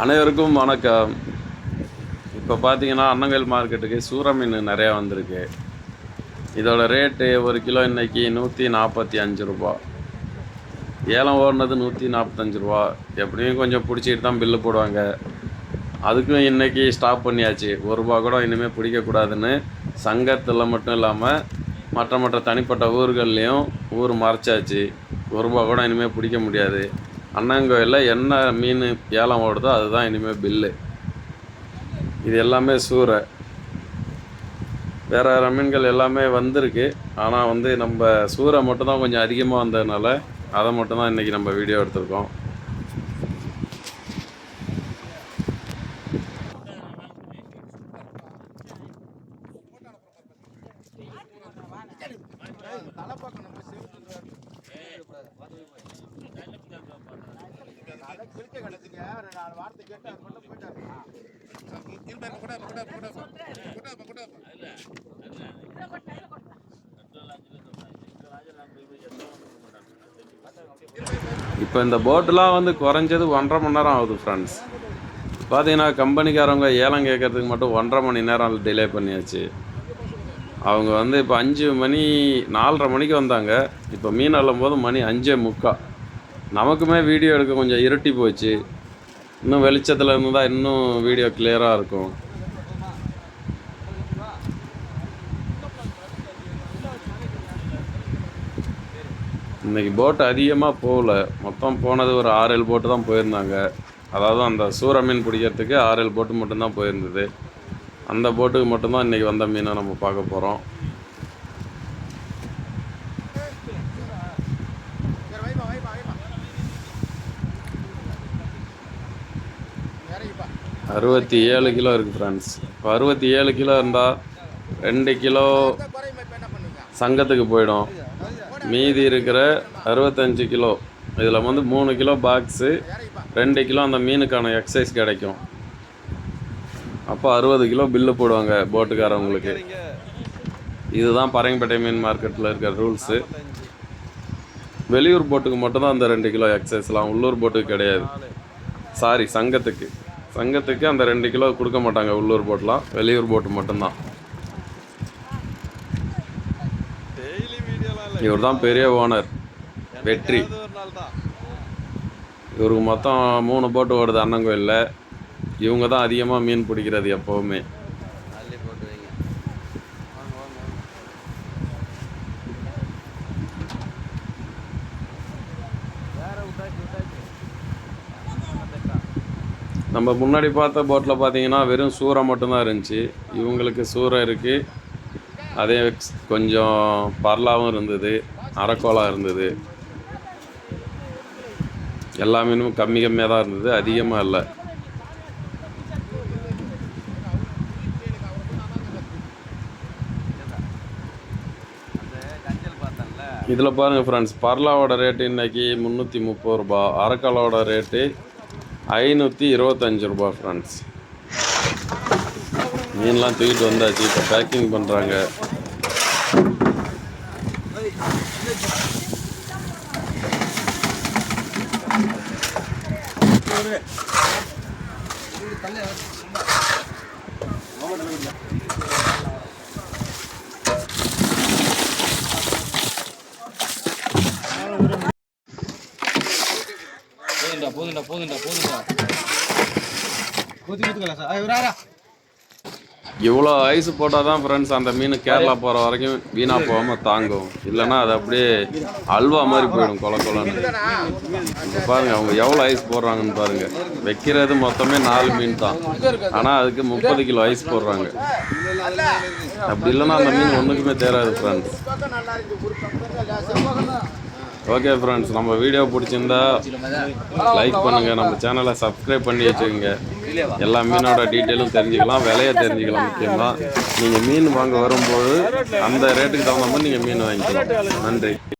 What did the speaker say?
அனைவருக்கும் வணக்கம். இப்போ பார்த்தீங்கன்னா அன்னங்கல் மார்க்கெட்டுக்கு சூற மீன் நிறையா வந்திருக்கு. இதோட ரேட்டு ஒரு கிலோ இன்றைக்கி 145 ரூபா. ஏலம் ஓடினது 145 ரூபா. எப்படியும் கொஞ்சம் பிடிச்சிட்டு தான் பில்லு போடுவாங்க. அதுக்கும் இன்றைக்கி ஸ்டாப் பண்ணியாச்சு. ஒரு ரூபா கூட இனிமேல் பிடிக்கக்கூடாதுன்னு சங்கத்தில் மட்டும் இல்லாமல் மற்ற தனிப்பட்ட ஊர்கள்லேயும் ஊர் மறைச்சாச்சு. ஒரு ரூபா கூட இனிமேல் பிடிக்க முடியாது. அண்ணங்கோயிலில் என்ன மீன் ஏலம் ஓடுதோ அதுதான் இனிமேல் பில்லு. இது எல்லாமே சூறை. வேறு மீன்கள் எல்லாமே வந்திருக்கு. ஆனால் நம்ம சூறை மட்டும்தான் கொஞ்சம் அதிகமாக வந்ததுனால அதை மட்டும்தான் இன்றைக்கி நம்ம வீடியோ எடுத்திருக்கோம். இப்போ இந்த போட்டெலாம் குறைஞ்சது 1.5 மணி நேரம் ஆகுது ஃப்ரெண்ட்ஸ். பார்த்தீங்கன்னா கம்பெனிக்காரவங்க ஏலம் கேட்கறதுக்கு மட்டும் 1.5 மணி நேரம் டிலே பண்ணியாச்சு. அவங்க இப்போ 5 மணி 4:30 மணிக்கு வந்தாங்க. இப்போ மீன் அள்ளும் போது மணி 5:45. நமக்குமே வீடியோ எடுக்க கொஞ்சம் இருட்டி போச்சு. இன்னும் வெளிச்சத்தில் இருந்தால் இன்னும் வீடியோ கிளியராக இருக்கும். இன்றைக்கி போட்டு அதிகமாக போகல. மொத்தம் போனது ஒரு 6-7 போட்டு தான் போயிருந்தாங்க. அதாவது அந்த சூற மீன் பிடிக்கிறதுக்கு 6-7 போட்டு மட்டும்தான் போயிருந்தது. அந்த போட்டுக்கு மட்டும்தான் இன்றைக்கி வந்த மீனை நம்ம பார்க்க போகிறோம். அறுபத்தி 7 கிலோ இருக்குது ஃப்ரெண்ட்ஸ். இப்போ 67 கிலோ இருந்தால் 2 கிலோ சங்கத்துக்கு போயிடும். மீதி இருக்கிற 65 கிலோ இதில் 3 கிலோ பாக்ஸு, 2 கிலோ அந்த மீனுக்கான எக்ஸசைஸ் கிடைக்கும். அப்போ 60 கிலோ பில்லு போடுவாங்க போட்டுக்காரவங்களுக்கு. இதுதான் பரங்கிப்பேட்டை மீன் மார்க்கெட்டில் இருக்கிற ரூல்ஸு. வெளியூர் போட்டுக்கு மட்டும்தான் அந்த 2 கிலோ எக்ஸசைஸ்லாம், உள்ளூர் போட்டுக்கு கிடையாது. சாரி, சங்கத்துக்கு அந்த 2 கிலோ கொடுக்க மாட்டாங்க. உள்ளூர் போட்டெலாம், வெளியூர் போட்டு மட்டும்தான். இவர் தான் பெரிய ஓனர், வெற்றி. இவருக்கு மொத்தம் 3 போட்டு ஓடுது அண்ணங்கோயிலில். இவங்க தான் அதிகமாக மீன் பிடிக்கிறது எப்போவுமே. நம்ம முன்னாடி பார்த்த போட்டில் பார்த்தீங்கன்னா வெறும் சூறை மட்டும்தான் இருந்துச்சு. இவங்களுக்கு சூறை இருக்குது, அதே கொஞ்சம் பரலாவும் இருந்தது, அரைக்கோலாக இருந்தது. எல்லா மீனும் கம்மியாக தான் இருந்தது, அதிகமாக இல்லை. இதில் பாருங்கள் ஃப்ரெண்ட்ஸ், பரலாவோட ரேட்டு இன்றைக்கி 330 ரூபா, அரைக்கோலோட ரேட்டு 525 ரூபா ஃப்ரெண்ட்ஸ். மீன்லாம் தூக்கிட்டு வந்தாச்சு. இப்போ பேக்கிங் பண்ணுறாங்க. இவ்வளோ ஐஸ் போட்டால் தான் ஃப்ரெண்ட்ஸ் அந்த மீன் கேரளா போகிற வரைக்கும் வீணாக போகாமல் தாங்கும். இல்லைன்னா அது அப்படியே அல்வா மாதிரி போயிடும், கொலன்னு. இப்போ பாருங்கள் அவங்க எவ்வளோ ஐஸ் போடுறாங்கன்னு பாருங்கள். வைக்கிறது மொத்தமே 4 மீன் தான், ஆனால் அதுக்கு 30 கிலோ ஐஸ் போடுறாங்க. அப்படி இல்லைன்னா அந்த மீன் ஒன்றுக்குமே தேராது ஃப்ரெண்ட்ஸ். ஓகே ஃப்ரெண்ட்ஸ், நம்ம வீடியோ பிடிச்சிருந்தா லைக் பண்ணுங்கள், நம்ம சேனலை சப்ஸ்கிரைப் பண்ணி வச்சுக்கோங்க. எல்லா மீனோட டீட்டெயிலும் தெரிஞ்சுக்கலாம், விலையை தெரிஞ்சுக்கலாம். முக்கியமாக நீங்கள் மீன் வாங்க வரும்போது அந்த ரேட்டுக்கு தகுந்த மாதிரி நீங்கள் மீன் வாங்கிக்கலாம். நன்றி.